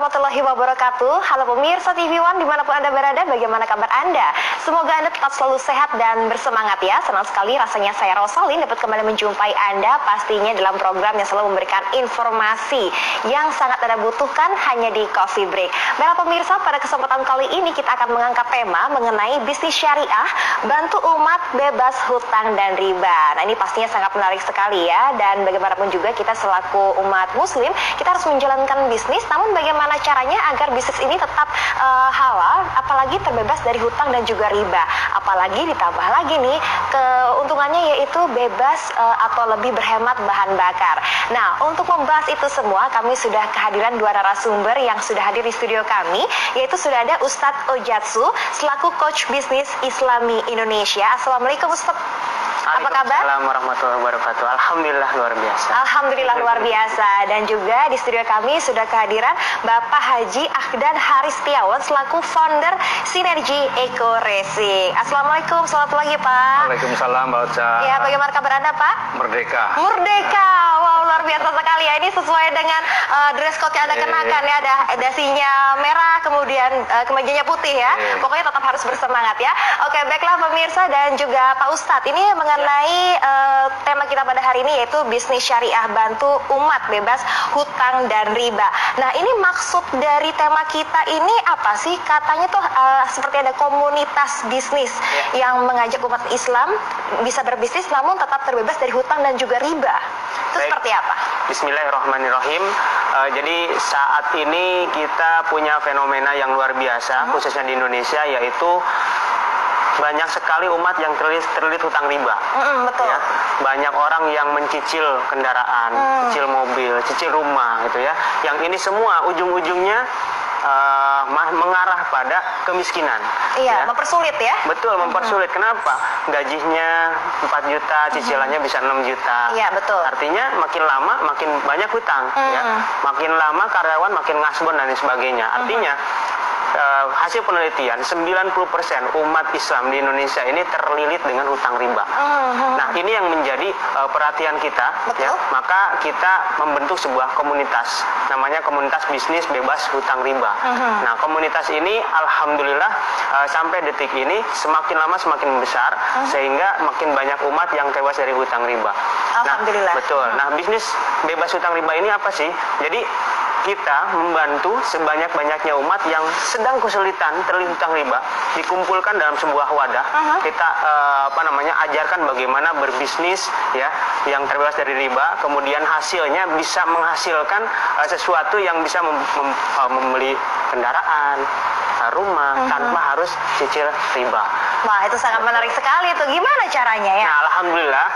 warahmatullahi wabarakatuh. Halo pemirsa TV One dimanapun Anda berada, bagaimana kabar Anda? Semoga Anda tetap selalu sehat dan bersemangat ya. Senang sekali rasanya saya Rosalin dapat kembali menjumpai Anda pastinya dalam program yang selalu memberikan informasi yang sangat Anda butuhkan hanya di Coffee Break. Baiklah pemirsa, pada kesempatan kali ini kita akan mengangkat tema mengenai bisnis syariah, bantu umat bebas hutang dan riba. Nah ini pastinya sangat menarik sekali ya, dan bagaimanapun juga kita selaku umat muslim, kita harus menjalankan bisnis, namun bagaimana caranya agar bisnis ini tetap halal, apalagi terbebas dari hutang dan juga riba. Apalagi ditambah lagi nih keuntungannya yaitu bebas atau lebih berhemat bahan bakar. Nah untuk membahas itu semua kami sudah kehadiran dua narasumber yang sudah hadir di studio kami, yaitu sudah ada Ustadz Ojatsu selaku coach bisnis Islami Indonesia. Assalamualaikum Ustadz. Apa kabar? Assalamualaikum warahmatullahi wabarakatuh. Alhamdulillah luar biasa. Alhamdulillah luar biasa. Dan juga di studio kami sudah kehadiran Bapak Haji Ahdan Haris Setiawan selaku founder Sinergi Eco Racing. Assalamualaikum, selamat pagi Pak. Waalaikumsalam Mbak Ocha. Ya, bagaimana kabar Anda Pak? Merdeka. Merdeka. Wow, luar biasa sekali ya. Ini sesuai dengan dress code yang Anda kenakan ya. Ada dasinya merah, kemudian kemejanya putih ya. Pokoknya tetap harus bersemangat ya. Oke, baiklah pemirsa dan juga Pak Ustadz. Ini mengenai tema kita pada hari ini yaitu bisnis syariah, bantu umat bebas hutang dan riba. Nah ini maksud dari tema kita ini apa sih? Katanya tuh seperti ada komunitas bisnis yang mengajak umat Islam bisa berbisnis namun tetap terbebas dari hutang dan juga riba. Itu seperti apa? Bismillahirrahmanirrahim. Jadi saat ini kita punya fenomena yang luar biasa khususnya di Indonesia, yaitu banyak sekali umat yang terlilit hutang riba. Betul. Ya, banyak orang yang mencicil kendaraan, cicil mobil, cicil rumah gitu ya. Yang ini semua ujung-ujungnya mengarah pada kemiskinan. Iya, ya. Mempersulit ya. Betul, mempersulit. Kenapa? Gajinya 4 juta, cicilannya bisa 6 juta. Iya, betul. Artinya makin lama makin banyak hutang ya. Makin lama karyawan makin ngasbon dan sebagainya. Artinya hasil penelitian 90% umat Islam di Indonesia ini terlilit dengan hutang riba. Nah ini yang menjadi perhatian kita. Ya, maka kita membentuk sebuah komunitas, namanya komunitas bisnis bebas hutang riba. Nah komunitas ini alhamdulillah sampai detik ini semakin lama semakin besar, sehingga makin banyak umat yang tewas dari hutang riba. Alhamdulillah. Nah, betul. Nah bisnis bebas hutang riba ini apa sih? Jadi kita membantu sebanyak-banyaknya umat yang sedang kesulitan terlilit hutang riba, dikumpulkan dalam sebuah wadah. Kita ajarkan bagaimana berbisnis ya yang terbebas dari riba, kemudian hasilnya bisa menghasilkan sesuatu yang bisa membeli kendaraan, rumah tanpa harus cicil riba. Wah itu sangat menarik sekali itu. Gimana caranya ya? Nah alhamdulillah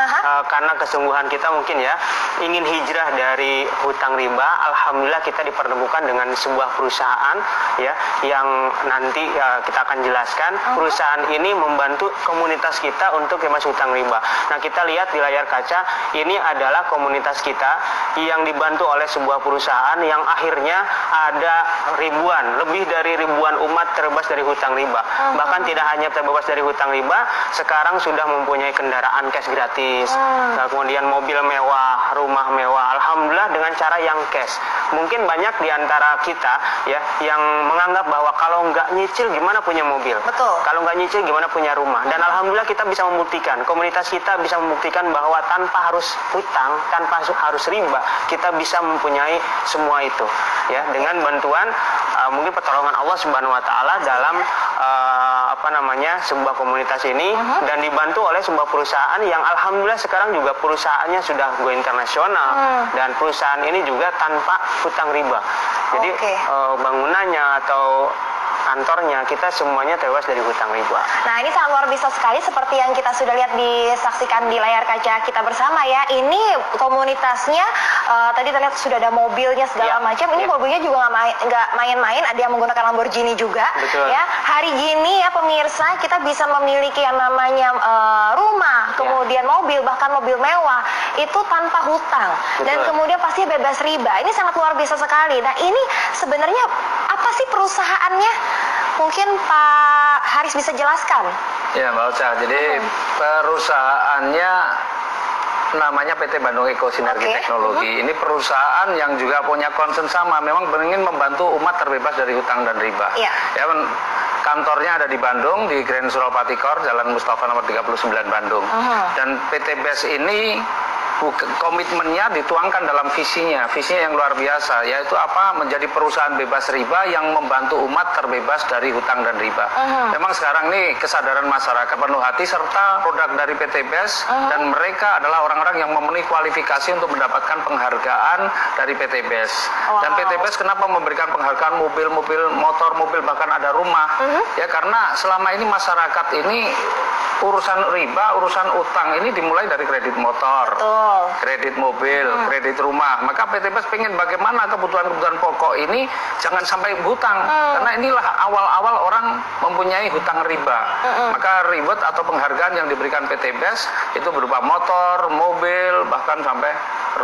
karena kesungguhan kita mungkin ya ingin hijrah dari hutang riba, alhamdulillah kita dipertemukan dengan sebuah perusahaan ya yang nanti kita akan jelaskan. Perusahaan ini membantu komunitas kita untuk bebas hutang riba. Nah kita lihat di layar kaca, ini adalah komunitas kita yang dibantu oleh sebuah perusahaan yang akhirnya ada lebih dari ribuan umat terbebas dari hutang riba. Bahkan tidak hanya terbebas dari hutang riba, sekarang sudah mempunyai kendaraan cash gratis, kemudian mobil mewah, rumah mewah, alhamdulillah dengan cara yang cash. Mungkin banyak di antara kita ya yang menganggap bahwa kalau nggak nyicil gimana punya mobil, kalau nggak nyicil gimana punya rumah. Dan alhamdulillah kita bisa membuktikan, komunitas kita bisa membuktikan bahwa tanpa harus hutang, tanpa harus riba, kita bisa mempunyai semua itu ya dengan bantuan mungkin pertolongan Allah Subhanahu wa taala dalam sebuah komunitas ini, dan dibantu oleh sebuah perusahaan yang alhamdulillah sekarang juga perusahaannya sudah go internasional, dan perusahaan ini juga tanpa hutang riba. Jadi bangunannya atau kantornya kita semuanya tewas dari hutang riba. Nah ini sangat luar biasa sekali seperti yang kita sudah lihat disaksikan di layar kaca kita bersama ya. Ini komunitasnya tadi terlihat sudah ada mobilnya segala macam. Ini mobilnya juga nggak main-main. Ada yang menggunakan Lamborghini juga. Betul. Ya hari gini ya pemirsa kita bisa memiliki yang namanya rumah, kemudian mobil, bahkan mobil mewah itu tanpa hutang. Dan kemudian pasti bebas riba. Ini sangat luar biasa sekali. Nah ini sebenarnya apa sih perusahaannya? Mungkin Pak Haris bisa jelaskan. Ya Mbak Ocha, jadi perusahaannya namanya PT Bandung Eko Sinergi Teknologi. Ini perusahaan yang juga punya concern sama, memang ingin membantu umat terbebas dari hutang dan riba. Ya, kantornya ada di Bandung, di Grand Surapati Kor, Jalan Mustafa nomor 39 Bandung. Dan PT BES ini komitmennya dituangkan dalam visinya yang luar biasa, yaitu apa? Menjadi perusahaan bebas riba yang membantu umat terbebas dari hutang dan riba. Memang sekarang nih kesadaran masyarakat penuh hati serta produk dari PT BES dan mereka adalah orang-orang yang memenuhi kualifikasi untuk mendapatkan penghargaan dari PT BES. Dan PT BES kenapa memberikan penghargaan mobil, motor, bahkan ada rumah? Ya karena selama ini masyarakat ini urusan riba, urusan utang ini dimulai dari kredit motor, kredit mobil, kredit rumah. Maka PT BES pengen bagaimana kebutuhan-kebutuhan pokok ini jangan sampai hutang. Karena inilah awal-awal orang mempunyai hutang riba. Maka reward atau penghargaan yang diberikan PT BES itu berupa motor, mobil, bahkan sampai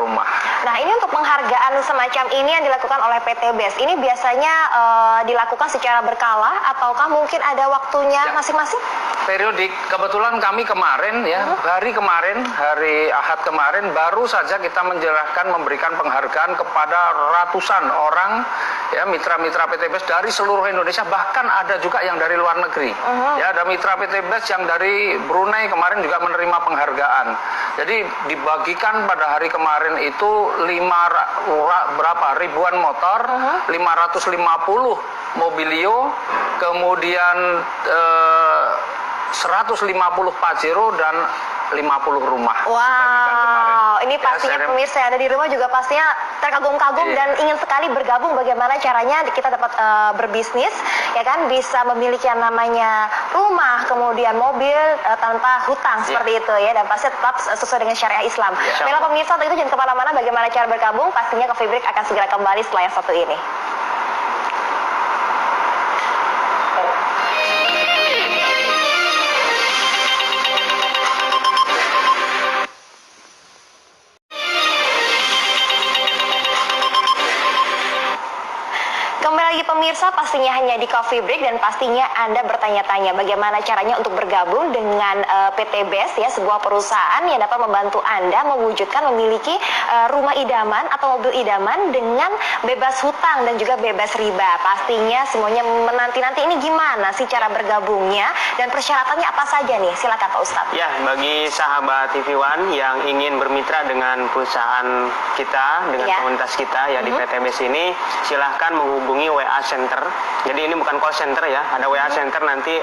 rumah. Nah, ini untuk penghargaan semacam ini yang dilakukan oleh PT BES. Ini biasanya dilakukan secara berkala ataukah mungkin ada waktunya masing-masing? Periodik. Kebetulan kami kemarin hari Ahad kemarin baru saja kita memberikan penghargaan kepada ratusan orang ya, mitra-mitra PT BES dari seluruh Indonesia, bahkan ada juga yang dari luar negeri. Ya, ada mitra PT BES yang dari Brunei kemarin juga menerima penghargaan. Jadi dibagikan pada hari kemarin itu ribuan motor, 550 mobilio, kemudian 150 Pajero dan 50 rumah. Wow, ini pastinya pemirsa yang ada di rumah juga pastinya terkagum-kagum dan ingin sekali bergabung bagaimana caranya kita dapat berbisnis, ya kan, bisa memiliki yang namanya rumah, kemudian mobil tanpa hutang seperti itu ya, dan pasti tetap sesuai dengan syariah Islam. Baiklah pemirsa, untuk itu jangan kemana-mana, bagaimana cara bergabung, pastinya Coffee Break akan segera kembali setelah yang satu ini. Kembali lagi pemirsa, pastinya hanya di Coffee Break dan pastinya Anda bertanya-tanya bagaimana caranya untuk bergabung dengan PT BES ya, sebuah perusahaan yang dapat membantu Anda mewujudkan memiliki rumah idaman atau mobil idaman dengan bebas hutang dan juga bebas riba. Pastinya semuanya menanti-nanti ini gimana sih cara bergabungnya dan persyaratannya apa saja nih? Silakan Pak Ustadz. Ya, bagi sahabat TV One yang ingin bermitra dengan perusahaan kita, dengan komunitas kita ya di PT BES ini, silahkan menghubungi WA Center. Jadi ini bukan call center ya, ada WA Center nanti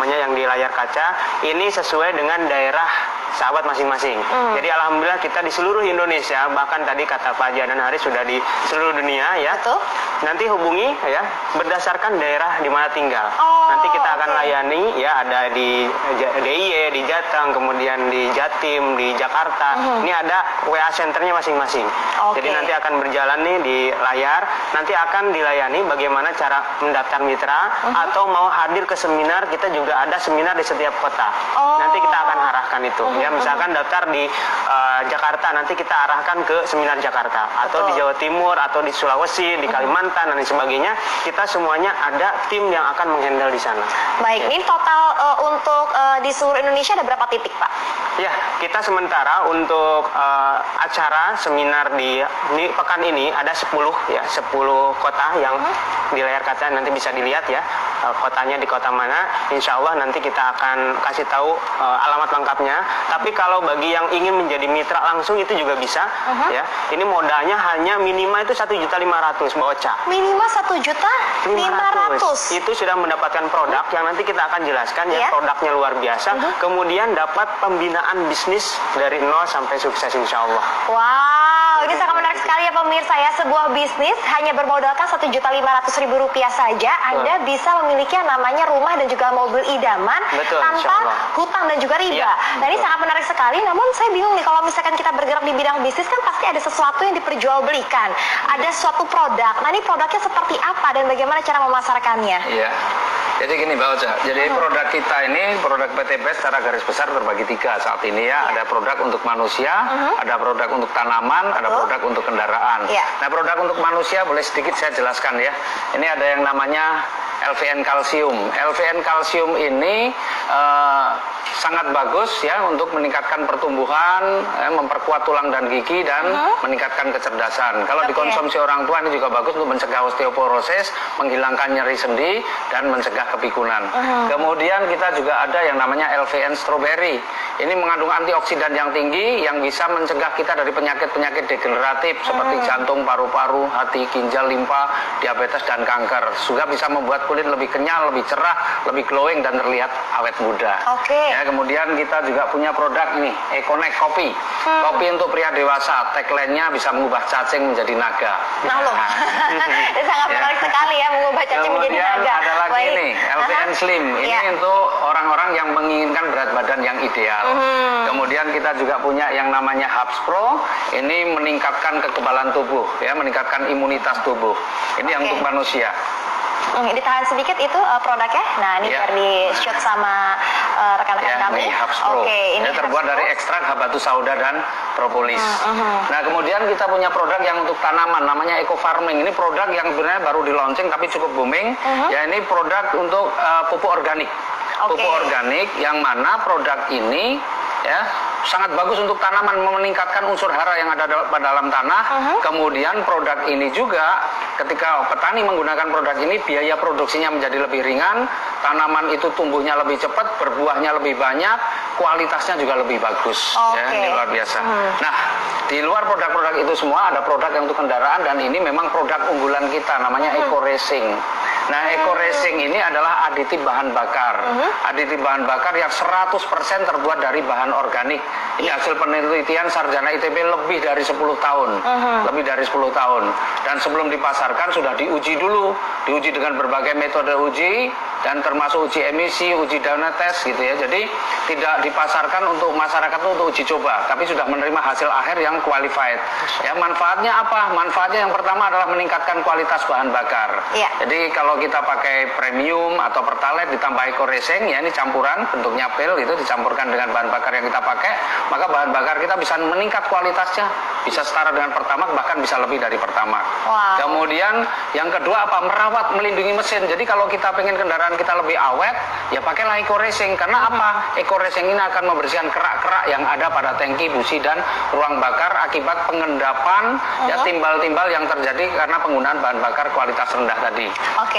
yang di layar kaca. Ini sesuai dengan daerah sahabat masing-masing. Jadi alhamdulillah kita di seluruh Indonesia, bahkan tadi kata Pak Haji dan Haris sudah di seluruh dunia ya. Betul. Nanti hubungi ya berdasarkan daerah di mana tinggal. Nanti kita akan layani ya, ada di DIY, di Jateng, kemudian di Jatim, di Jakarta. Ini ada WA centernya masing-masing. Jadi nanti akan berjalan nih di layar. Nanti akan dilayani bagaimana cara mendaftar mitra atau mau hadir ke seminar. Kita juga ada seminar di setiap kota. Nanti kita akan arahkan itu. Ya, misalkan daftar di Jakarta, nanti kita arahkan ke seminar Jakarta, atau di Jawa Timur, atau di Sulawesi, di Kalimantan dan lain sebagainya. Kita semuanya ada tim yang akan menghandle di sana. Baik, ini total untuk di seluruh Indonesia ada berapa titik, Pak? Ya, kita sementara untuk acara seminar di pekan ini ada 10 kota yang di layar kaca nanti bisa dilihat ya, kotanya di kota mana. Insya Allah nanti kita akan kasih tahu alamat lengkapnya. Tapi kalau bagi yang ingin menjadi mitra langsung itu juga bisa ya. Ini modalnya hanya minimal itu 1.500.000 Baoca. Minimal 1.500.000. Itu sudah mendapatkan produk yang nanti kita akan jelaskan ya, produknya luar biasa. Kemudian dapat pembinaan bisnis dari nol sampai sukses insya Allah. Wow, ini sangat menarik sekali ya pemirsa ya. Sebuah bisnis hanya bermodalkan Rp1.500.000 saja, Anda bisa memiliki yang namanya rumah dan juga mobil idaman tanpa hutang dan juga riba. Nah, ini sangat menarik sekali. Namun saya bingung nih, kalau misalkan kita bergerak di bidang bisnis kan pasti ada sesuatu yang diperjualbelikan, ada suatu produk. Nah, ini produknya seperti apa dan bagaimana cara memasarkannya? Iya. Jadi gini Mbak Ocha, jadi produk kita ini, produk PT BES secara garis besar terbagi 3 saat ini ya. Ada produk untuk manusia, ada produk untuk tanaman, ada produk untuk kendaraan. Nah, produk untuk manusia boleh sedikit saya jelaskan ya. Ini ada yang namanya LVN kalsium. LVN kalsium ini sangat bagus ya untuk meningkatkan pertumbuhan, memperkuat tulang dan gigi dan meningkatkan kecerdasan. Kalau dikonsumsi orang tua ini juga bagus untuk mencegah osteoporosis, menghilangkan nyeri sendi dan mencegah kepikunan. Kemudian kita juga ada yang namanya LVN strawberry. Ini mengandung antioksidan yang tinggi yang bisa mencegah kita dari penyakit-penyakit degeneratif seperti jantung, paru-paru, hati, ginjal, limpa, diabetes dan kanker. Juga bisa membuat kulit lebih kenyal, lebih cerah, lebih glowing dan terlihat awet muda. Ya, kemudian kita juga punya produk ini, Econex Kopi. Kopi untuk pria dewasa. Tagline-nya bisa mengubah cacing menjadi naga. Ini sangat menarik sekali ya, mengubah cacing menjadi naga. Kemudian ada lagi ini, LVN Slim. Ini untuk orang-orang yang menginginkan berat badan yang ideal. Kemudian kita juga punya yang namanya Hubs Pro. Ini meningkatkan kekebalan tubuh, ya, meningkatkan imunitas tubuh. Ini yang untuk manusia. Ditahan sedikit itu produknya. Nah, ini biar di-shoot sama rekan-rekan kami. Ini Hubs Pro. Ini terbuat dari ekstrak habatus sauda dan propolis. Nah, kemudian kita punya produk yang untuk tanaman, namanya Eco Farming. Ini produk yang sebenarnya baru di launching tapi cukup booming. Ya, ini produk untuk pupuk organik. Pupuk organik yang mana produk ini ya sangat bagus untuk tanaman, meningkatkan unsur hara yang ada pada dalam tanah. Kemudian produk ini juga ketika petani menggunakan produk ini, biaya produksinya menjadi lebih ringan, tanaman itu tumbuhnya lebih cepat, berbuahnya lebih banyak, kualitasnya juga lebih bagus. Ya, ini luar biasa. Nah, di luar produk-produk itu semua ada produk yang untuk kendaraan dan ini memang produk unggulan kita, namanya Eco Racing. Nah, Eco Racing ini adalah aditif bahan bakar. Aditif bahan bakar yang 100% terbuat dari bahan organik. Ini hasil penelitian sarjana ITB lebih dari 10 tahun. Lebih dari 10 tahun. Dan sebelum dipasarkan sudah diuji dulu. Diuji dengan berbagai metode uji dan termasuk uji emisi, uji dana tes gitu ya. Jadi tidak dipasarkan untuk masyarakat untuk uji coba, tapi sudah menerima hasil akhir yang qualified. Ya, manfaatnya apa? Manfaatnya yang pertama adalah meningkatkan kualitas bahan bakar. Jadi kalau kita pakai premium atau pertalite ditambah Eco Racing, ya ini campuran bentuknya pil itu dicampurkan dengan bahan bakar yang kita pakai, maka bahan bakar kita bisa meningkat kualitasnya, bisa setara dengan Pertamax, bahkan bisa lebih dari Pertamax. Kemudian yang kedua apa? Merawat, melindungi mesin. Jadi kalau kita pengen kendaraan kita lebih awet, ya pakailah Eco Racing. Karena apa? Eco Racing ini akan membersihkan kerak-kerak yang ada pada tangki, busi dan ruang bakar akibat pengendapan ya timbal-timbal yang terjadi karena penggunaan bahan bakar kualitas rendah tadi.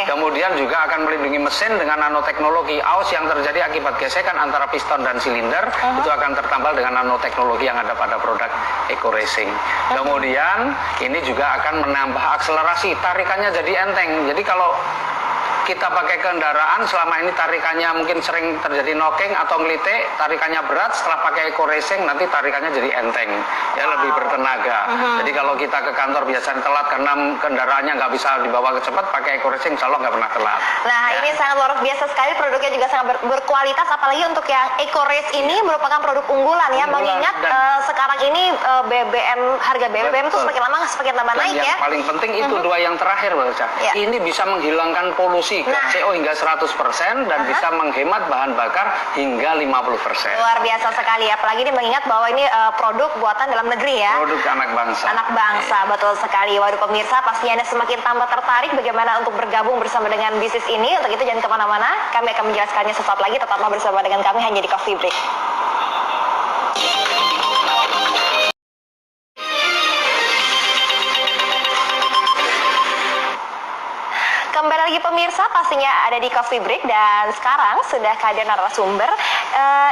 Kemudian juga akan melindungi mesin dengan nanoteknologi. Aus yang terjadi akibat gesekan antara piston dan silinder itu akan tertambal dengan nanoteknologi yang ada pada produk Eco Racing. Kemudian ini juga akan menambah akselerasi, tarikannya jadi enteng. Jadi kalau kita pakai kendaraan selama ini tarikannya mungkin sering terjadi knocking atau ngelitik, tarikannya berat, setelah pakai Eco Racing nanti tarikannya jadi enteng, ya lebih bertenaga. Jadi kalau kita ke kantor biasanya telat karena kendaraannya nggak bisa dibawa ke cepat, pakai Eco Racing insya Allah nggak pernah telat. Nah, ini sangat luar biasa sekali, produknya juga sangat berkualitas, apalagi untuk yang Eco Race ini merupakan produk unggulan ya, mengingat sekarang ini harga BBM itu semakin lama semakin tambah naik ya. Yang paling penting itu dua yang terakhir, ini bisa menghilangkan polusi CO hingga 100% dan bisa menghemat bahan bakar hingga 50%. Luar biasa sekali ya, apalagi ini mengingat bahwa ini produk buatan dalam negeri ya. Produk anak bangsa. Anak bangsa, betul sekali. Waduh pemirsa, pastinya Anda semakin tambah tertarik bagaimana untuk bergabung bersama dengan bisnis ini. Untuk itu jangan kemana-mana, kami akan menjelaskannya sesaat lagi. Tetaplah bersama dengan kami hanya di Coffee Break. Kembali lagi pemirsa, pastinya ada di Coffee Break dan sekarang sudah hadir narasumber.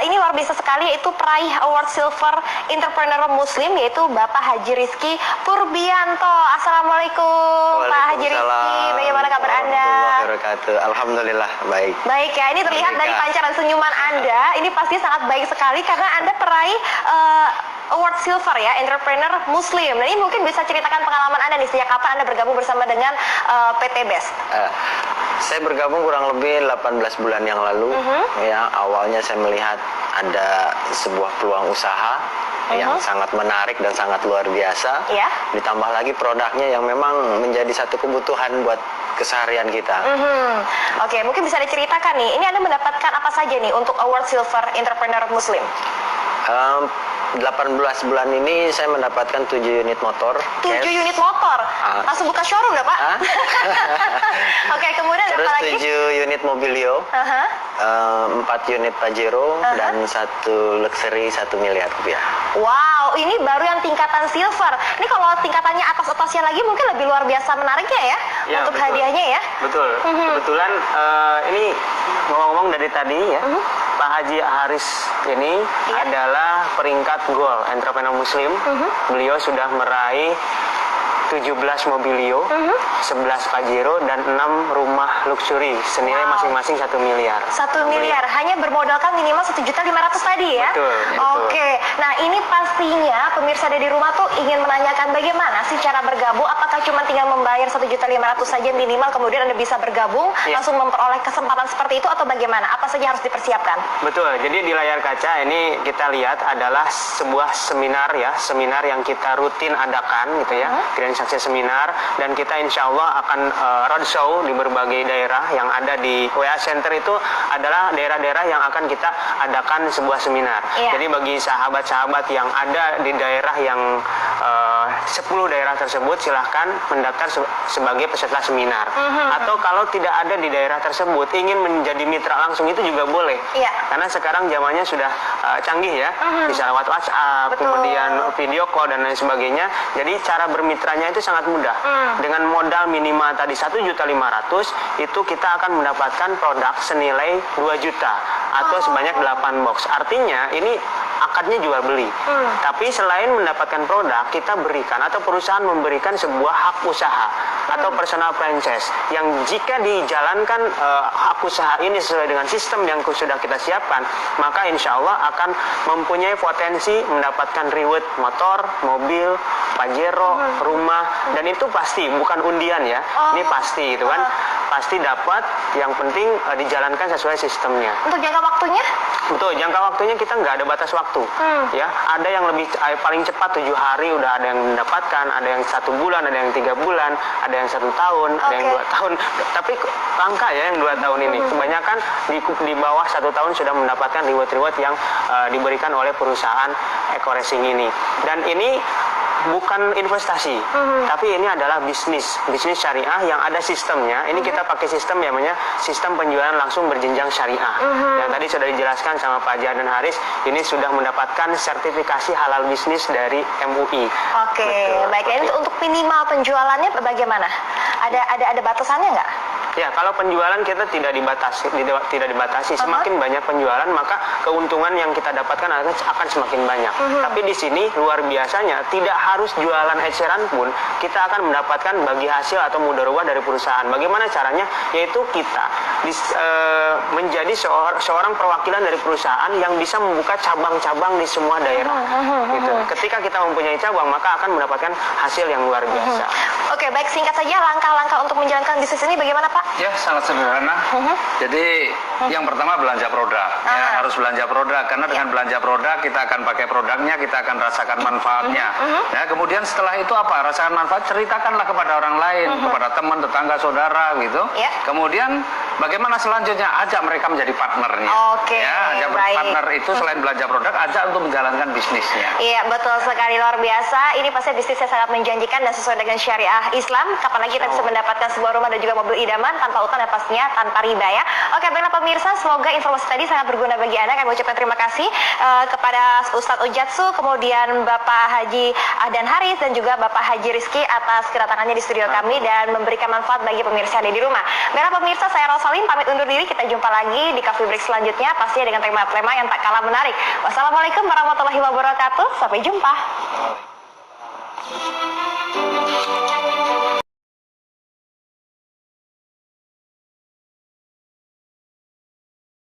Ini luar biasa sekali, yaitu peraih Award Silver Entrepreneur Muslim, yaitu Bapak Haji Rizky Purbianto. Assalamualaikum Pak Haji Rizky, bagaimana kabar Anda? Alhamdulillah baik. Baik ya, ini terlihat dari pancaran senyuman Anda, ini pasti sangat baik sekali karena Anda peraih Award Silver ya, Entrepreneur Muslim. Nah, ini mungkin bisa ceritakan pengalaman Anda nih, sejak kapan Anda bergabung bersama dengan PT Best? Saya bergabung kurang lebih 18 bulan yang lalu. Ya, awalnya saya melihat ada sebuah peluang usaha yang sangat menarik dan sangat luar biasa. Ditambah lagi produknya yang memang menjadi satu kebutuhan buat keseharian kita. Oke, mungkin bisa diceritakan nih, ini Anda mendapatkan apa saja nih untuk Award Silver Entrepreneur Muslim? 18 bulan ini saya mendapatkan 7 unit motor. 7 unit motor? Langsung buka showroom nggak Pak? Oke, kemudian terus apa lagi? 7 unit Mobilio, 4 unit Pajero, dan 1 luxury 1 miliar rupiah. Wow, ini baru yang tingkatan silver. Ini kalau tingkatannya atas-atasnya lagi mungkin lebih luar biasa menariknya ya, untuk betul. Hadiahnya ya. Betul. Kebetulan ini ngomong-ngomong dari tadi ya, Pak Haji Haris ini adalah peringkat Gold Entrepreneur Muslim. Beliau sudah meraih 17 Mobilio, 11 Pajero, dan 6 rumah luxury senilai masing-masing 1 miliar. 1 miliar, hanya bermodalkan minimal 1.500.000 tadi ya? Betul. Oke, nah ini pastinya pemirsa dari rumah tuh ingin menanyakan bagaimana sih cara bergabung, apakah cuma tinggal membayar 1.500.000 saja minimal, kemudian Anda bisa bergabung, langsung memperoleh kesempatan seperti itu, atau bagaimana? Apa saja harus dipersiapkan? Betul, jadi di layar kaca ini kita lihat adalah sebuah seminar ya, seminar yang kita rutin adakan gitu ya, Sukses Seminar, dan kita insya Allah akan roadshow di berbagai daerah yang ada di WA Center. Itu adalah daerah-daerah yang akan kita adakan sebuah seminar. Jadi bagi sahabat-sahabat yang ada di daerah yang 10 daerah tersebut, silahkan mendaftar sebagai peserta seminar. Atau kalau tidak ada di daerah tersebut, ingin menjadi mitra langsung, itu juga boleh. Karena sekarang zamannya sudah canggih ya, bisa lewat WhatsApp, kemudian video call dan lain sebagainya. Jadi cara bermitranya itu sangat mudah. Dengan modal minimal tadi 1.500.000, itu kita akan mendapatkan produk senilai 2 juta atau sebanyak 8 box. Artinya ini akadnya jual beli. Tapi selain mendapatkan produk, kita berikan atau perusahaan memberikan sebuah hak usaha atau personal franchise yang jika dijalankan hak usaha ini sesuai dengan sistem yang sudah kita siapkan, maka insya Allah akan mempunyai potensi mendapatkan reward motor, mobil, Pajero, rumah, dan itu pasti bukan undian ya. Ini pasti gitu kan. Pasti dapat, yang penting dijalankan sesuai sistemnya. Untuk jangka waktunya? Betul, jangka waktunya kita nggak ada batas waktu. Ya, ada yang lebih paling cepat 7 hari udah ada yang mendapatkan, ada yang 1 bulan, ada yang 3 bulan, ada yang 1 tahun, ada yang 2 tahun. Tapi langka ya yang 2 tahun ini. Kebanyakan di bawah 1 tahun sudah mendapatkan reward-reward yang diberikan oleh perusahaan Eko Racing ini. Dan ini bukan investasi, tapi ini adalah bisnis syariah yang ada sistemnya. Ini kita pakai sistem yang namanya sistem penjualan langsung berjenjang syariah. Yang tadi sudah dijelaskan sama Pak Haji Adan Haris, ini sudah mendapatkan sertifikasi halal bisnis dari MUI. Oke, baik. Ini untuk minimal penjualannya bagaimana? Ada batasannya nggak? Ya, kalau penjualan kita tidak dibatasi. Semakin banyak penjualan, maka keuntungan yang kita dapatkan akan semakin banyak. Tapi di sini luar biasanya, tidak harus jualan eceran pun kita akan mendapatkan bagi hasil atau mudharabah dari perusahaan. Bagaimana caranya? Yaitu kita menjadi seorang perwakilan dari perusahaan yang bisa membuka cabang-cabang di semua daerah. Gitu. Ketika kita mempunyai cabang, maka akan mendapatkan hasil yang luar biasa. Oke, baik, singkat saja langkah-langkah untuk menjalankan bisnis ini bagaimana Pak? Ya, sangat sederhana. Jadi yang pertama belanja produk. Ya, harus belanja produk, karena dengan belanja produk kita akan pakai produknya, kita akan rasakan manfaatnya. Ya, kemudian setelah itu apa? Rasakan manfaat, ceritakanlah kepada orang lain, kepada teman, tetangga, saudara gitu. Kemudian bagaimana selanjutnya? Ajak mereka menjadi partnernya. Ya, ajak partner itu selain belanja produk, ajak untuk menjalankan bisnisnya. Iya, betul sekali, luar biasa. Ini pasti bisnisnya sangat menjanjikan dan sesuai dengan syariah Islam. Kapan lagi kita bisa mendapatkan sebuah rumah dan juga mobil idaman tanpa utang dan pastinya tanpa riba ya. Oke, baiklah pemirsa, semoga informasi tadi sangat berguna bagi Anda. Kami ucapkan terima kasih kepada Ustadz Ujatsu, kemudian Bapak Haji Adan Haris, dan juga Bapak Haji Rizky atas kedatangannya di studio kami dan memberikan manfaat bagi pemirsa di rumah. Baiklah pemirsa, saya Rosalin pamit undur diri. Kita jumpa lagi di Coffee Break selanjutnya, pastinya dengan tema-tema yang tak kalah menarik. Wassalamualaikum warahmatullahi wabarakatuh. Sampai jumpa.